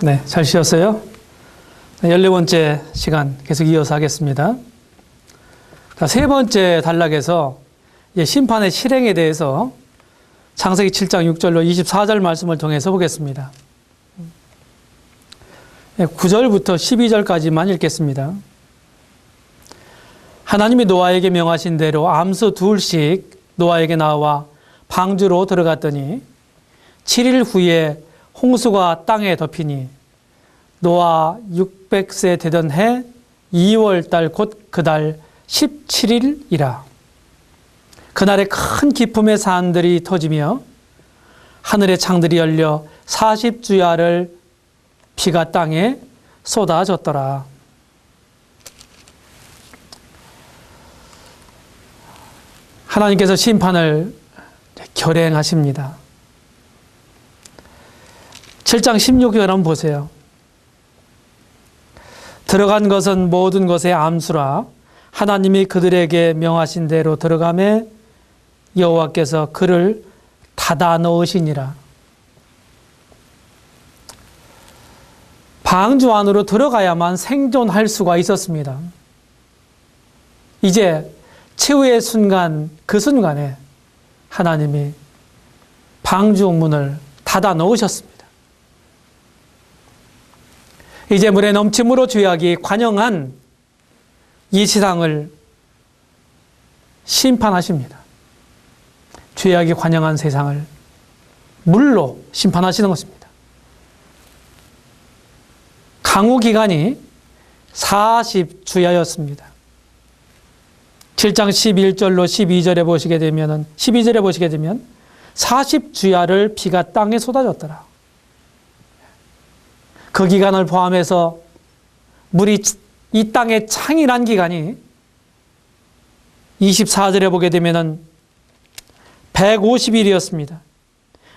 네, 잘 쉬었어요? 14번째 시간 계속 이어서 하겠습니다. 자, 세 번째 단락에서 심판의 실행에 대해서 창세기 7장 6절로 24절 말씀을 통해서 보겠습니다. 9절부터 12절까지만 읽겠습니다. 하나님이 노아에게 명하신 대로 암수 둘씩 노아에게 나와 방주로 들어갔더니 7일 후에 홍수가 땅에 덮이니 노아 600세 되던 해 2월 달 곧 그달 17일이라. 그날에 큰 기품의 산들이 터지며 하늘의 창들이 열려 40주야를 비가 땅에 쏟아졌더라. 하나님께서 심판을 결행하십니다. 7장 16절 한번 보세요. 들어간 것은 모든 것의 암수라. 하나님이 그들에게 명하신 대로 들어가매 여호와께서 그를 닫아 넣으시니라. 방주 안으로 들어가야만 생존할 수가 있었습니다. 이제 최후의 순간, 그 순간에 하나님이 방주 문을 닫아 놓으셨습니다. 이제 물의 넘침으로 죄악이 관영한 이 세상을 심판하십니다. 죄악이 관영한 세상을 물로 심판하시는 것입니다. 강우 기간이 40주야였습니다. 7장 11절로 12절에 보시게 되면 40주야를 비가 땅에 쏟아졌더라. 그 기간을 포함해서 물이 이 땅에 창이란 기간이 24절에 보게 되면 150일이었습니다.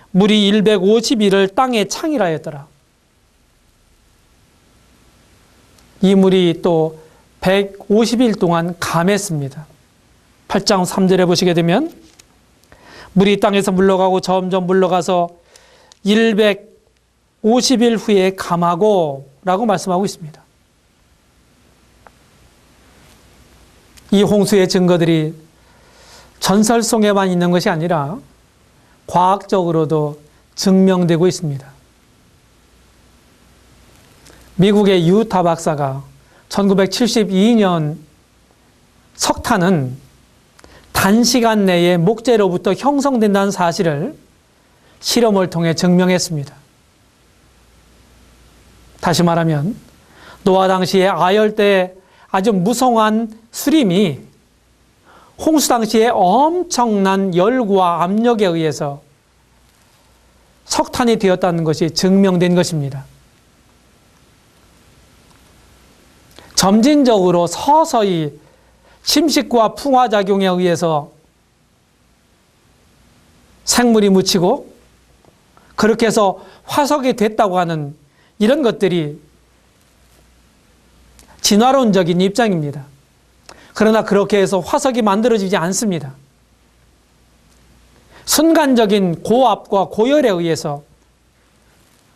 물이 150일을 땅에 창이라 했더라. 이 물이 또 150일 동안 감했습니다. 8장 3절에 보시게 되면 물이 땅에서 물러가고 점점 물러가서 150일 후에 감하고 라고 말씀하고 있습니다. 이 홍수의 증거들이 전설속에만 있는 것이 아니라 과학적으로도 증명되고 있습니다. 미국의 유타 박사가 1972년 석탄은 단시간 내에 목재로부터 형성된다는 사실을 실험을 통해 증명했습니다. 다시 말하면 노아 당시에 아열대의 아주 무성한 수림이 홍수 당시에 엄청난 열과 압력에 의해서 석탄이 되었다는 것이 증명된 것입니다. 점진적으로 서서히 침식과 풍화작용에 의해서 생물이 묻히고 그렇게 해서 화석이 됐다고 하는 이런 것들이 진화론적인 입장입니다. 그러나 그렇게 해서 화석이 만들어지지 않습니다. 순간적인 고압과 고열에 의해서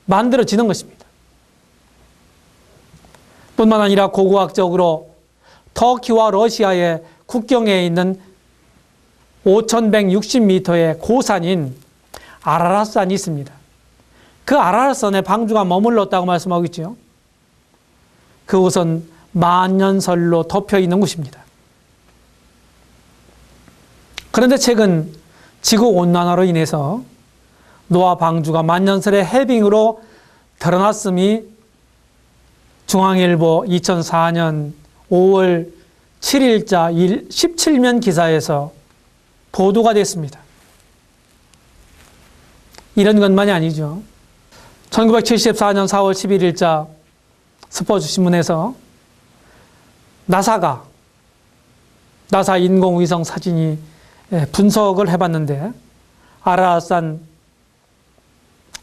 만들어지는 것입니다. 뿐만 아니라 고고학적으로 터키와 러시아의 국경에 있는 5160m의 고산인 아라랏산이 있습니다. 그 아라랏산에 방주가 머물렀다고 말씀하고 있죠. 그곳은 만년설로 덮여 있는 곳입니다. 그런데 최근 지구온난화로 인해서 노아 방주가 만년설의 해빙으로 드러났음이 중앙일보 2004년 5월 7일자 17면 기사에서 보도가 됐습니다. 이런 것만이 아니죠. 1974년 4월 11일자 스포츠 신문에서 나사 인공위성 사진이 분석을 해봤는데 아라랏산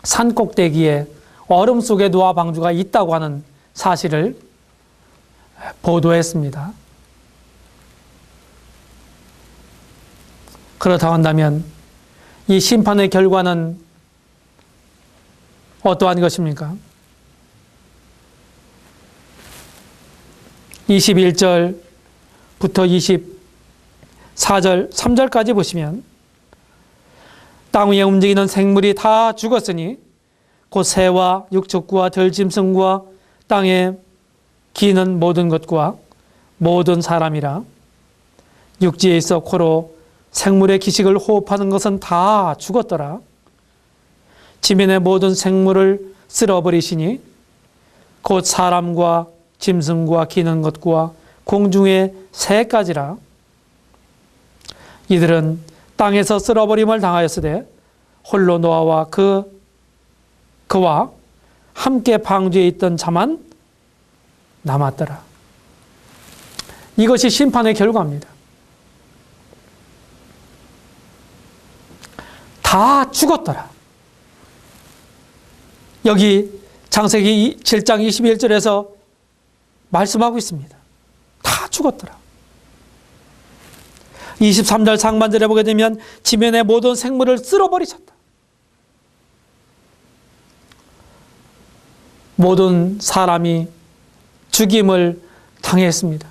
산 꼭대기에 얼음 속에 노아 방주가 있다고 하는 사실을 보도했습니다. 그렇다고 한다면 이 심판의 결과는 어떠한 것입니까? 21절부터 24절, 3절까지 보시면 땅 위에 움직이는 생물이 다 죽었으니 곧 새와 육축구와 들짐승과 땅에 기는 모든 것과 모든 사람이라 육지에 있어 코로 생물의 기식을 호흡하는 것은 다 죽었더라. 지면의 모든 생물을 쓸어버리시니 곧 사람과 짐승과 기는 것과 공중의 새까지라. 이들은 땅에서 쓸어버림을 당하였으되 홀로 노아와 그와 함께 방주에 있던 자만 남았더라. 이것이 심판의 결과입니다. 다 죽었더라. 여기 창세기 7장 21절에서 말씀하고 있습니다. 다 죽었더라. 23절 상반절에 보게 되면 지면의 모든 생물을 쓸어버리셨다. 모든 사람이 죽임을 당했습니다.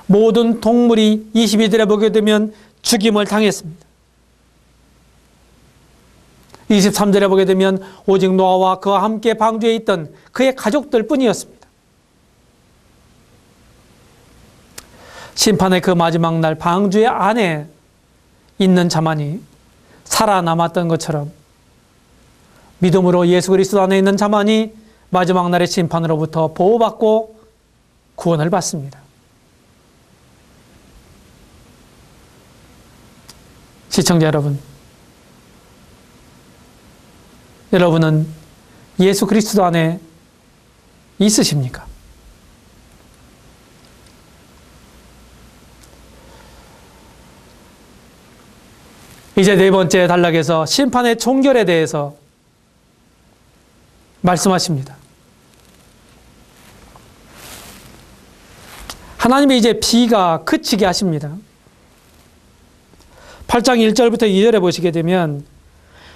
모든 동물이 22절에 보게 되면 죽임을 당했습니다. 23절에 보게 되면 오직 노아와 그와 함께 방주에 있던 그의 가족들 뿐이었습니다. 심판의 그 마지막 날 방주의 안에 있는 자만이 살아남았던 것처럼 믿음으로 예수 그리스도 안에 있는 자만이 마지막 날의 심판으로부터 보호받고 구원을 받습니다. 시청자 여러분, 여러분은 예수 그리스도 안에 있으십니까? 이제 네 번째 단락에서 심판의 종결에 대해서 말씀하십니다. 하나님이 이제 비가 그치게 하십니다. 8장 1절부터 2절에 보시게 되면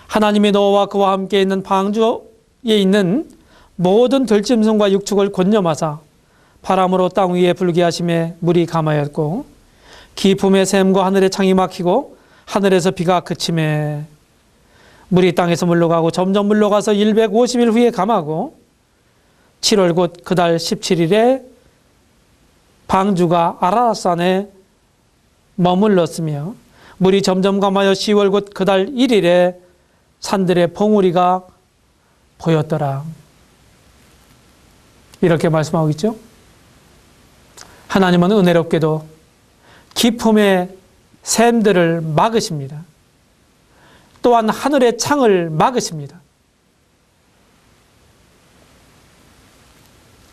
하나님이 노아와 그와 함께 있는 방주에 있는 모든 들짐승과 육축을 곤념하사 바람으로 땅 위에 불게 하심에 물이 감하였고 기품의 샘과 하늘의 창이 막히고 하늘에서 비가 그침에 물이 땅에서 물러가고 점점 물러가서 150일 후에 감하고 7월 곧 그달 17일에 방주가 아라랏산에 머물렀으며 물이 점점 감하여 10월 곧 그달 1일에 산들의 봉우리가 보였더라. 이렇게 말씀하고 있죠. 하나님은 은혜롭게도 기품의 샘들을 막으십니다. 또한 하늘의 창을 막으십니다.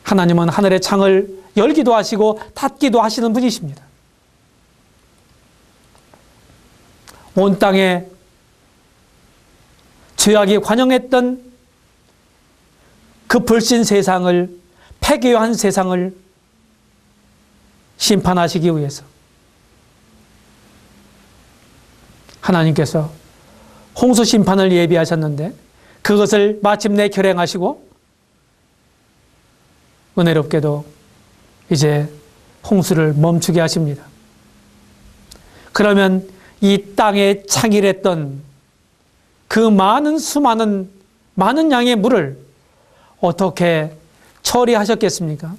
하나님은 하늘의 창을 열기도 하시고 닫기도 하시는 분이십니다. 온 땅에 죄악이 관영했던 그 불신 세상을, 폐교한 세상을 심판하시기 위해서 하나님께서 홍수 심판을 예비하셨는데 그것을 마침내 결행하시고 은혜롭게도 이제 홍수를 멈추게 하십니다. 그러면 이 땅에 창일했던 그 많은 수많은 많은 양의 물을 어떻게 처리하셨겠습니까?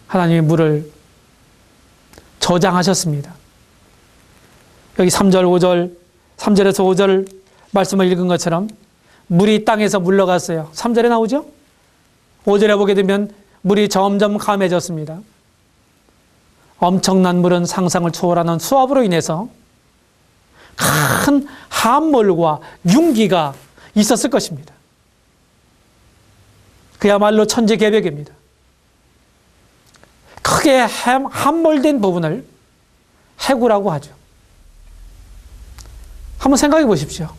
하나님이 물을 저장하셨습니다. 여기 3절, 5절, 3절에서 5절 말씀을 읽은 것처럼 물이 땅에서 물러갔어요. 3절에 나오죠? 5절에 보게 되면 물이 점점 감해졌습니다. 엄청난 물은 상상을 초월하는 수압으로 인해서 큰 함몰과 융기가 있었을 것입니다. 그야말로 천지개벽입니다. 크게 함몰된 부분을 해구라고 하죠. 한번 생각해 보십시오.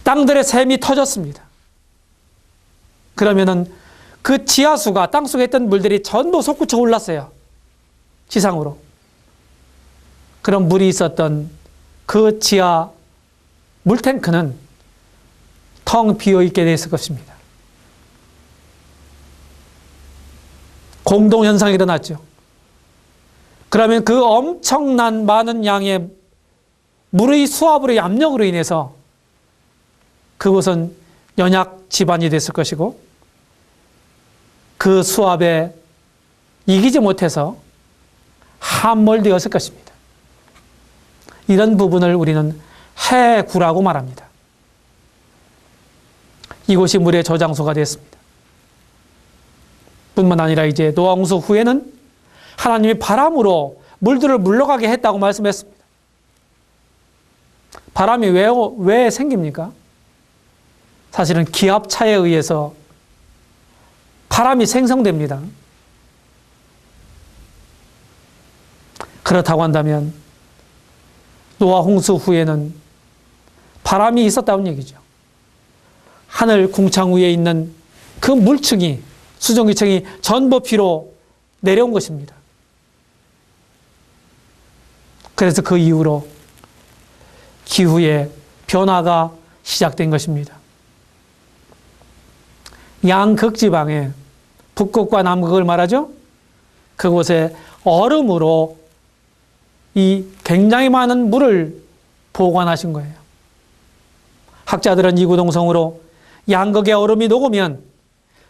땅들의 샘이 터졌습니다. 그러면은 그 지하수가 땅속에 있던 물들이 전부 솟구쳐 올랐어요. 지상으로. 그런 물이 있었던 그 지하 물탱크는 텅 비어 있게 됐을 것입니다. 공동현상이 일어났죠. 그러면 그 엄청난 많은 양의 물의 수압으로의 압력으로 인해서 그곳은 연약 지반이 됐을 것이고 그 수압에 이기지 못해서 함몰되었을 것입니다. 이런 부분을 우리는 해구라고 말합니다. 이곳이 물의 저장소가 됐습니다. 뿐만 아니라 이제 노아 홍수 후에는 하나님이 바람으로 물들을 물러가게 했다고 말씀했습니다. 바람이 왜 생깁니까? 사실은 기압차에 의해서 바람이 생성됩니다. 그렇다고 한다면 노아 홍수 후에는 바람이 있었다는 얘기죠. 하늘 궁창 위에 있는 그 물층이, 수증기층이 전보피로 내려온 것입니다. 그래서 그 이후로 기후의 변화가 시작된 것입니다. 양극지방에 북극과 남극을 말하죠. 그곳에 얼음으로 이 굉장히 많은 물을 보관하신 거예요. 학자들은 이구동성으로 양극의 얼음이 녹으면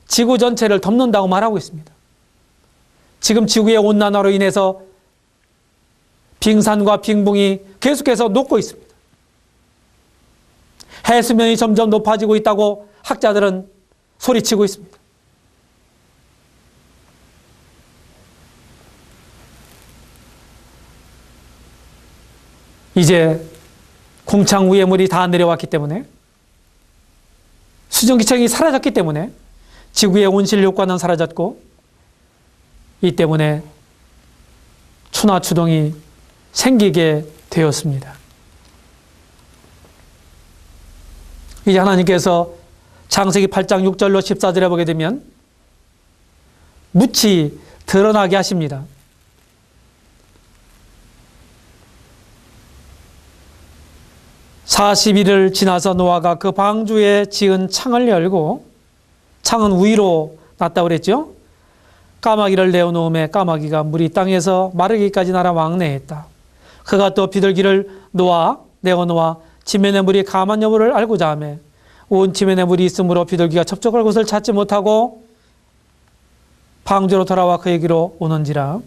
지구 전체를 덮는다고 말하고 있습니다. 지금 지구의 온난화로 인해서 빙산과 빙봉이 계속해서 녹고 있습니다. 해수면이 점점 높아지고 있다고 학자들은 소리치고 있습니다. 이제 궁창 위의 물이 다 내려왔기 때문에 수증기층이 사라졌기 때문에 지구의 온실 효과는 사라졌고 이 때문에 추나 추동이 생기게 되었습니다. 이제 하나님께서 창세기 8장 6절로 14절에 보게 되면 묻이 드러나게 하십니다. (40일을) 지나서 노아가 그 방주에 지은 창을 열고, 창은 위로 났다고 그랬죠. 까마귀를 내어놓음에 까마귀가 물이 땅에서 마르기까지 날아 왕래했다. 그가 또 비둘기를 내어놓아 지면의 물이 감한 여부를 알고자 하며 온 지면에 물이 있으므로 비둘기가 접촉할 곳을 찾지 못하고 방주로 돌아와 그에게로 오는지라.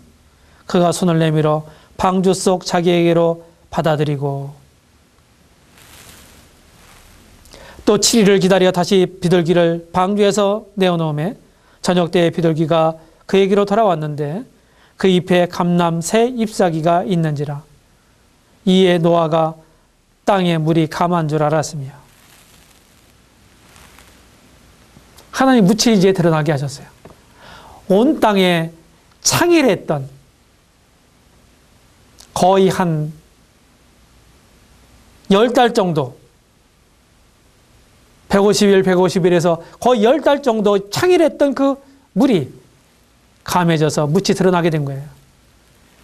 그가 손을 내밀어 방주 속 자기에게로 받아들이고 또 7일을 기다려 다시 비둘기를 방주에서 내어놓음에 저녁 때에 비둘기가 그에게로 돌아왔는데 그 잎에 감람 새 잎사귀가 있는지라. 이에 노아가 땅에 물이 감한 줄 알았으며. 하나님 묻이 이제 드러나게 하셨어요. 온 땅에 창일했던 거의 한 10달 정도, 150일, 150일에서 거의 10달 정도 창일했던 그 물이 감해져서 묻이 드러나게 된 거예요.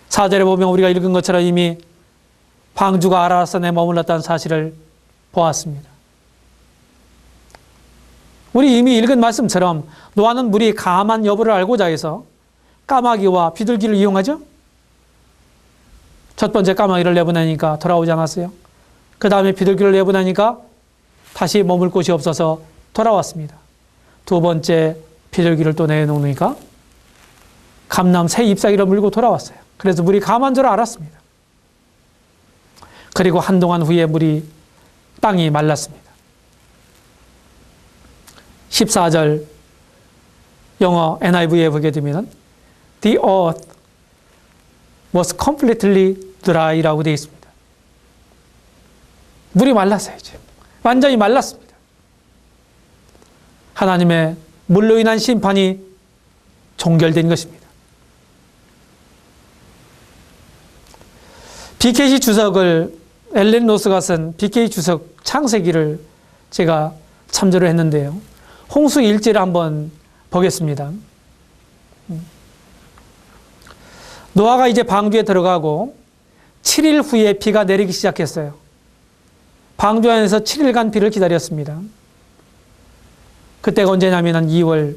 4절에 보면 우리가 읽은 것처럼 이미 방주가 아라산에 머물렀다는 사실을 보았습니다. 우리 이미 읽은 말씀처럼 노아는 물이 감한 여부를 알고자 해서 까마귀와 비둘기를 이용하죠. 첫 번째 까마귀를 내보내니까 돌아오지 않았어요. 그 다음에 비둘기를 내보내니까 다시 머물 곳이 없어서 돌아왔습니다. 두 번째 비둘기를 또 내놓으니까 감람 새 잎사귀를 물고 돌아왔어요. 그래서 물이 감한 줄 알았습니다. 그리고 한동안 후에 땅이 말랐습니다. 14절 영어 NIV에 보게 되면 The earth was completely dry라고 되어 있습니다. 물이 말랐어요. 이제. 완전히 말랐습니다. 하나님의 물로 인한 심판이 종결된 것입니다. BKC 주석을 엘렌 로스가 쓴 BK 주석 창세기를 제가 참조를 했는데요. 홍수 일지를 한번 보겠습니다. 노아가 이제 방주에 들어가고 7일 후에 비가 내리기 시작했어요. 방주 안에서 7일간 비를 기다렸습니다. 그때가 언제냐면 2월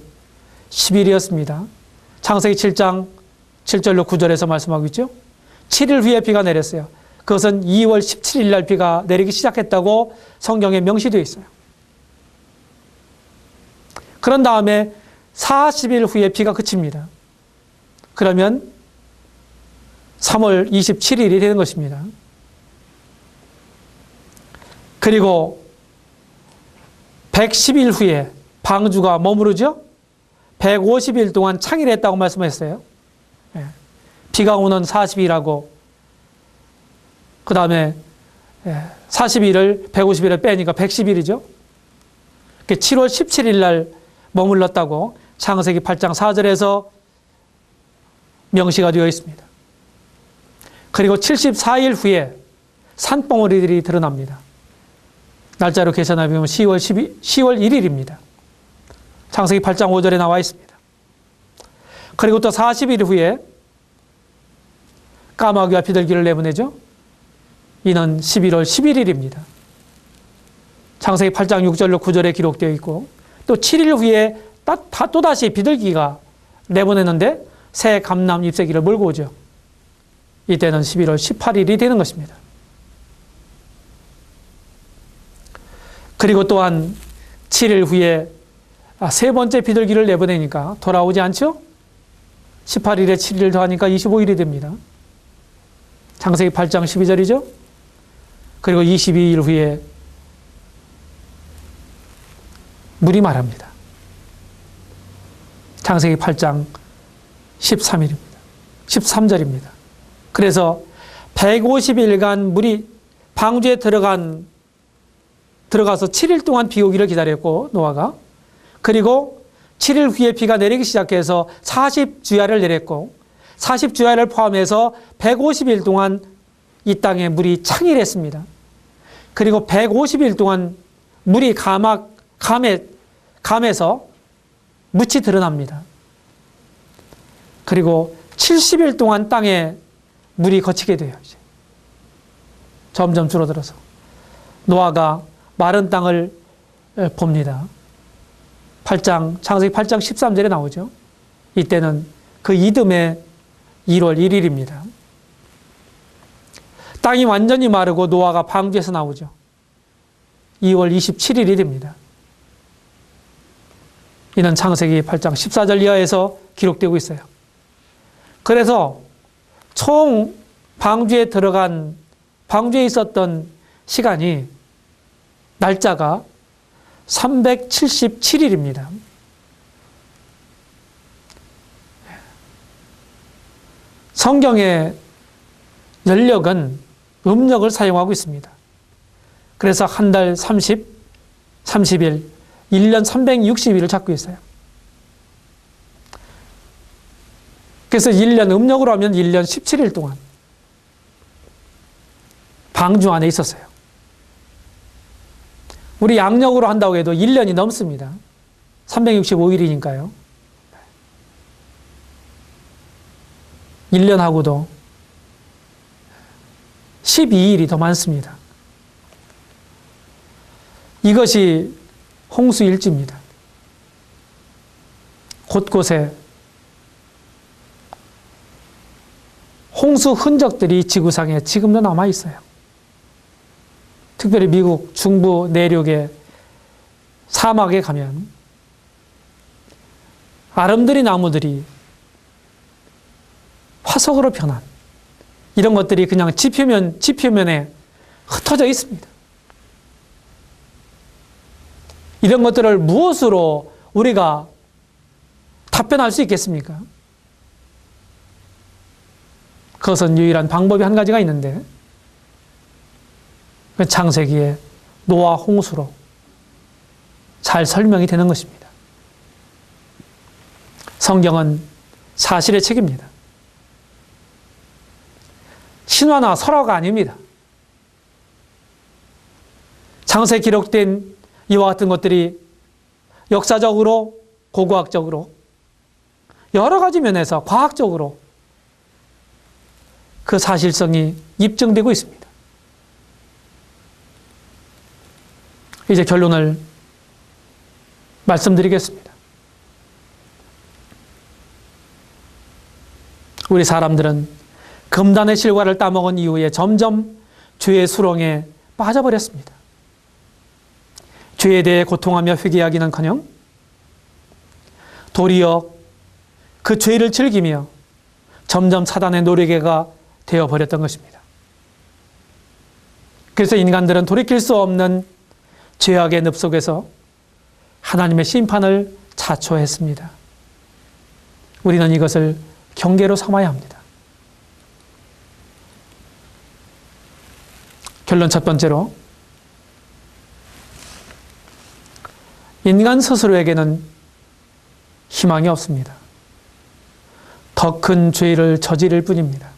10일이었습니다. 창세기 7장 7절로 9절에서 말씀하고 있죠. 7일 후에 비가 내렸어요. 그것은 2월 17일 날 비가 내리기 시작했다고 성경에 명시되어 있어요. 그런 다음에 40일 후에 비가 그칩니다. 그러면 3월 27일이 되는 것입니다. 그리고 110일 후에 방주가 머무르죠. 150일 동안 창일했다고 말씀했어요. 비가 오는 40일하고 그 다음에 40일을 150일을 빼니까 110일이죠. 7월 17일 날 머물렀다고 창세기 8장 4절에서 명시가 되어 있습니다. 그리고 74일 후에 산봉우리들이 드러납니다. 날짜로 계산해 보면 10월 1일입니다. 창세기 8장 5절에 나와 있습니다. 그리고 또 40일 후에 까마귀와 비둘기를 내보내죠. 이는 11월 11일입니다. 창세기 8장 6절로 9절에 기록되어 있고 또 7일 후에 또다시 비둘기가 내보내는데 새 감람 잎새기를 몰고 오죠. 이때는 11월 18일이 되는 것입니다. 그리고 또한 7일 후에 세 번째 비둘기를 내보내니까 돌아오지 않죠? 18일에 7일 더하니까 25일이 됩니다. 창세기 8장 12절이죠? 그리고 22일 후에 물이 말합니다. 창세기 8장 13일입니다. 13절입니다. 그래서 150일간 물이 방주에 들어가서 7일 동안 비 오기를 기다렸고 노아가 그리고 7일 후에 비가 내리기 시작해서 40주야를 내렸고 40주야를 포함해서 150일 동안 이 땅에 물이 창일했습니다. 그리고 150일 동안 물이 감에서 묻이 드러납니다. 그리고 70일 동안 땅에 물이 거치게 돼요. 이제. 점점 줄어들어서 노아가 마른 땅을 봅니다. 창세기 8장 13절에 나오죠. 이때는 그 이듬해 1월 1일입니다. 땅이 완전히 마르고 노아가 방주에서 나오죠. 2월 27일이 됩니다. 이는 창세기 8장 14절 이하에서 기록되고 있어요. 그래서 총 방주에 있었던 시간이 날짜가 377일입니다. 성경의 연력은 음력을 사용하고 있습니다. 그래서 한 달 30일, 1년 360일을 잡고 있어요. 그래서 1년 음력으로 하면 1년 17일 동안 방주 안에 있었어요. 우리 양력으로 한다고 해도 1년이 넘습니다. 365일이니까요. 1년하고도 12일이 더 많습니다. 이것이 홍수일지입니다. 곳곳에 홍수 흔적들이 지구상에 지금도 남아있어요. 특별히 미국 중부 내륙의 사막에 가면 아름드리 나무들이 화석으로 변한 이런 것들이 그냥 지표면에 흩어져 있습니다. 이런 것들을 무엇으로 우리가 답변할 수 있겠습니까? 그것은 유일한 방법이 한 가지가 있는데 창세기의 노아 홍수로 잘 설명이 되는 것입니다. 성경은 사실의 책입니다. 신화나 설화가 아닙니다. 창세에 기록된 이와 같은 것들이 역사적으로, 고고학적으로, 여러 가지 면에서 과학적으로 그 사실성이 입증되고 있습니다. 이제 결론을 말씀드리겠습니다. 우리 사람들은 금단의 실과를 따먹은 이후에 점점 죄의 수렁에 빠져버렸습니다. 죄에 대해 고통하며 회개하기는커녕 도리어 그 죄를 즐기며 점점 사단의 노리개가 되어버렸던 것입니다. 그래서 인간들은 돌이킬 수 없는 죄악의 늪 속에서 하나님의 심판을 자초했습니다. 우리는 이것을 경계로 삼아야 합니다. 결론 첫 번째로, 인간 스스로에게는 희망이 없습니다. 더 큰 죄를 저지를 뿐입니다.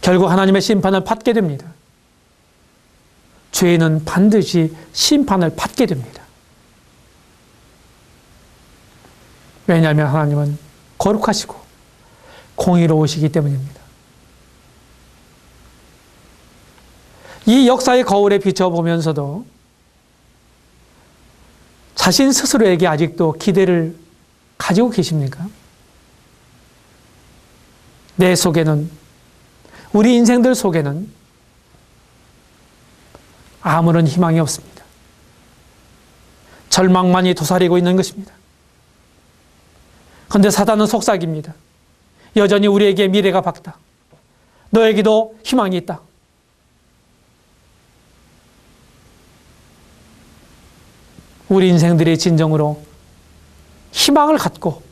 결국 하나님의 심판을 받게 됩니다. 죄인은 반드시 심판을 받게 됩니다. 왜냐하면 하나님은 거룩하시고 공의로우시기 때문입니다. 이 역사의 거울에 비춰보면서도 자신 스스로에게 아직도 기대를 가지고 계십니까? 내 속에는, 우리 인생들 속에는 아무런 희망이 없습니다. 절망만이 도사리고 있는 것입니다. 그런데 사단은 속삭입니다. 여전히 우리에게 미래가 밝다. 너에게도 희망이 있다. 우리 인생들이 진정으로 희망을 갖고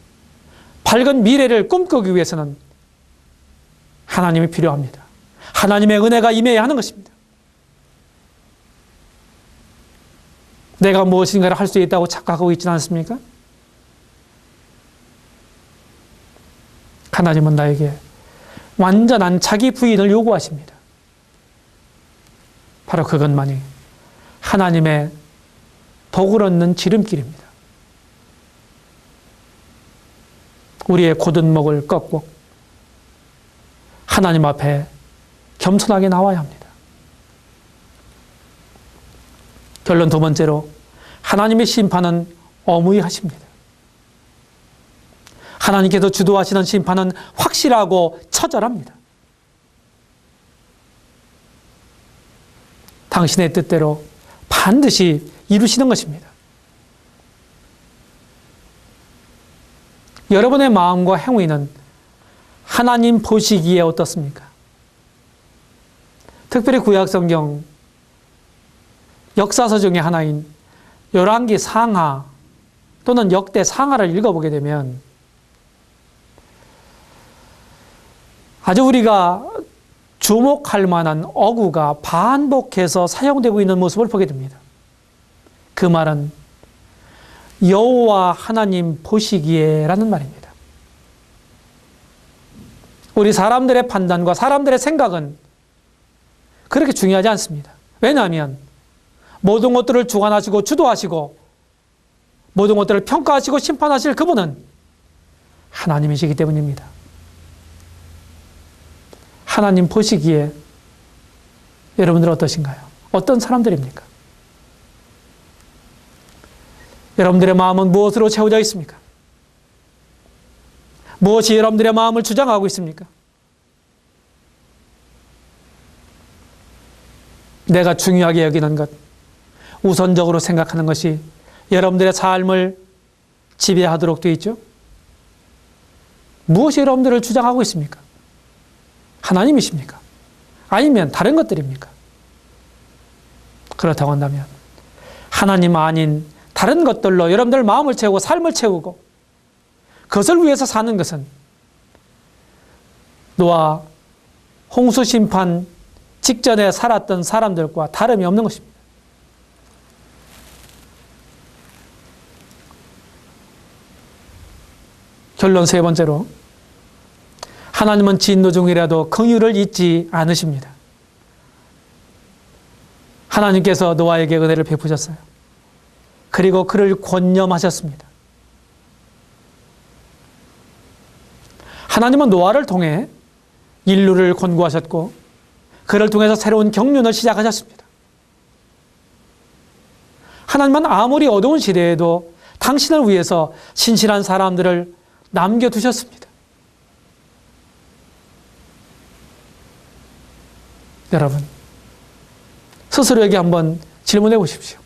밝은 미래를 꿈꾸기 위해서는 하나님이 필요합니다. 하나님의 은혜가 임해야 하는 것입니다. 내가 무엇인가를 할 수 있다고 착각하고 있지는 않습니까? 하나님은 나에게 완전한 자기 부인을 요구하십니다. 바로 그것만이 하나님의 복을 얻는 지름길입니다. 우리의 곧은 목을 꺾고 하나님 앞에 겸손하게 나와야 합니다. 결론 두 번째로, 하나님의 심판은 어무이하십니다. 하나님께서 주도하시는 심판은 확실하고 처절합니다. 당신의 뜻대로 반드시 이루시는 것입니다. 여러분의 마음과 행위는 하나님 보시기에 어떻습니까? 특별히 구약성경 역사서 중에 하나인 열왕기 상하 또는 역대 상하를 읽어보게 되면 아주 우리가 주목할 만한 어구가 반복해서 사용되고 있는 모습을 보게 됩니다. 그 말은 여호와 하나님 보시기에 라는 말입니다. 우리 사람들의 판단과 사람들의 생각은 그렇게 중요하지 않습니다. 왜냐하면 모든 것들을 주관하시고 주도하시고 모든 것들을 평가하시고 심판하실 그분은 하나님이시기 때문입니다. 하나님 보시기에 여러분들 어떠신가요? 어떤 사람들입니까? 여러분들의 마음은 무엇으로 채워져 있습니까? 무엇이 여러분들의 마음을 주장하고 있습니까? 내가 중요하게 여기는 것, 우선적으로 생각하는 것이 여러분들의 삶을 지배하도록 되어 있죠? 무엇이 여러분들을 주장하고 있습니까? 하나님이십니까? 아니면 다른 것들입니까? 그렇다고 한다면 하나님 아닌 다른 것들로 여러분들 마음을 채우고 삶을 채우고 그것을 위해서 사는 것은 노아 홍수 심판 직전에 살았던 사람들과 다름이 없는 것입니다. 결론 세 번째로, 하나님은 진노 중이라도 긍휼을 잊지 않으십니다. 하나님께서 노아에게 은혜를 베푸셨어요. 그리고 그를 권념하셨습니다. 하나님은 노아를 통해 인류를 권고하셨고 그를 통해서 새로운 경륜을 시작하셨습니다. 하나님은 아무리 어두운 시대에도 당신을 위해서 신실한 사람들을 남겨두셨습니다. 여러분, 스스로에게 한번 질문해 보십시오.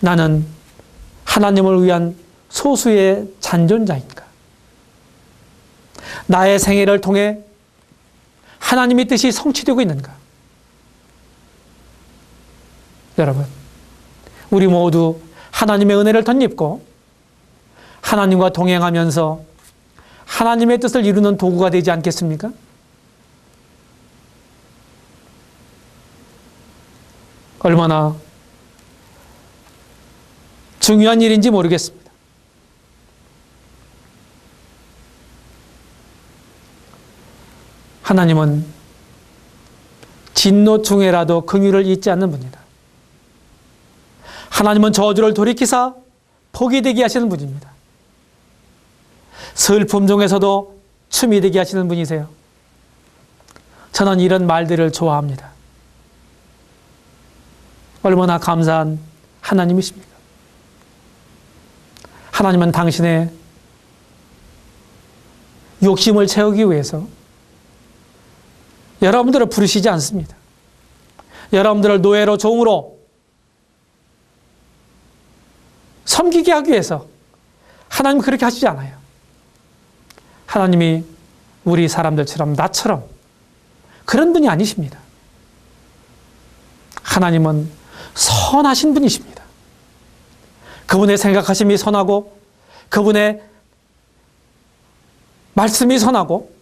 나는 하나님을 위한 소수의 잔존자인가? 나의 생애를 통해 하나님의 뜻이 성취되고 있는가? 여러분, 우리 모두 하나님의 은혜를 덧입고 하나님과 동행하면서 하나님의 뜻을 이루는 도구가 되지 않겠습니까? 얼마나 중요한 일인지 모르겠습니다. 하나님은 진노 중에라도 긍휼을 잊지 않는 분이다. 하나님은 저주를 돌이키사 복이 되게 하시는 분입니다. 슬픔 중에서도 춤이 되게 하시는 분이세요. 저는 이런 말들을 좋아합니다. 얼마나 감사한 하나님이십니까? 하나님은 당신의 욕심을 채우기 위해서 여러분들을 부르시지 않습니다. 여러분들을 노예로 종으로 섬기게 하기 위해서 하나님은 그렇게 하시지 않아요. 하나님이 우리 사람들처럼 나처럼 그런 분이 아니십니다. 하나님은 선하신 분이십니다. 그분의 생각하심이 선하고 그분의 말씀이 선하고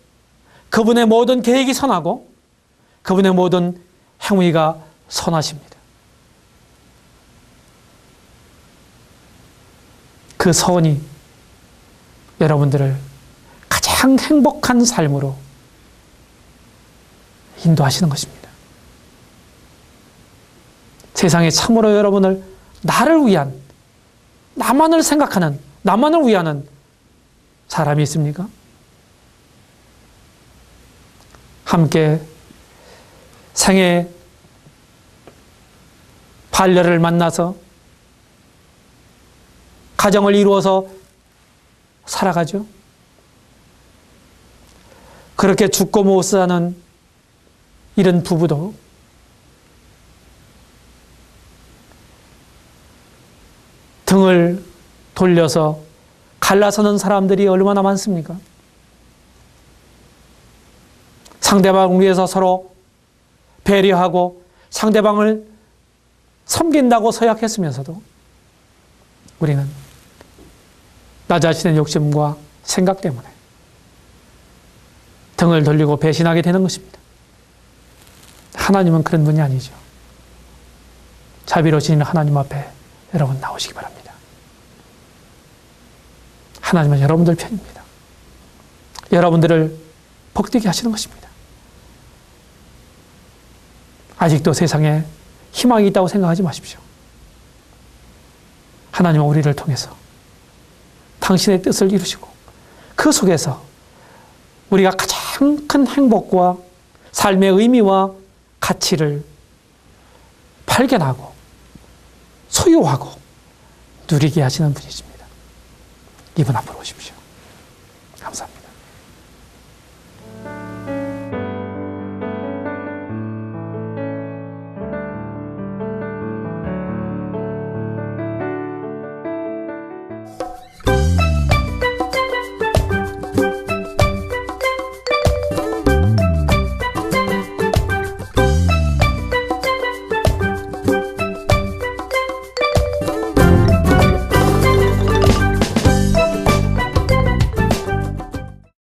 그분의 모든 계획이 선하고 그분의 모든 행위가 선하십니다. 그 선이 여러분들을 가장 행복한 삶으로 인도하시는 것입니다. 세상에 참으로 여러분을 나를 위한, 나만을 생각하는, 나만을 위하는 사람이 있습니까? 함께 생애 반려를 만나서 가정을 이루어서 살아가죠. 그렇게 죽고 못 사는 이런 부부도 등을 돌려서 갈라서는 사람들이 얼마나 많습니까? 상대방을 위해서 서로 배려하고 상대방을 섬긴다고 서약했으면서도 우리는 나 자신의 욕심과 생각 때문에 등을 돌리고 배신하게 되는 것입니다. 하나님은 그런 분이 아니죠. 자비로우신 하나님 앞에 여러분 나오시기 바랍니다. 하나님은 여러분들 편입니다. 여러분들을 복되게 하시는 것입니다. 아직도 세상에 희망이 있다고 생각하지 마십시오. 하나님은 우리를 통해서 당신의 뜻을 이루시고 그 속에서 우리가 가장 큰 행복과 삶의 의미와 가치를 발견하고 소유하고 누리게 하시는 분이십니다. 이분 앞으로 오십시오.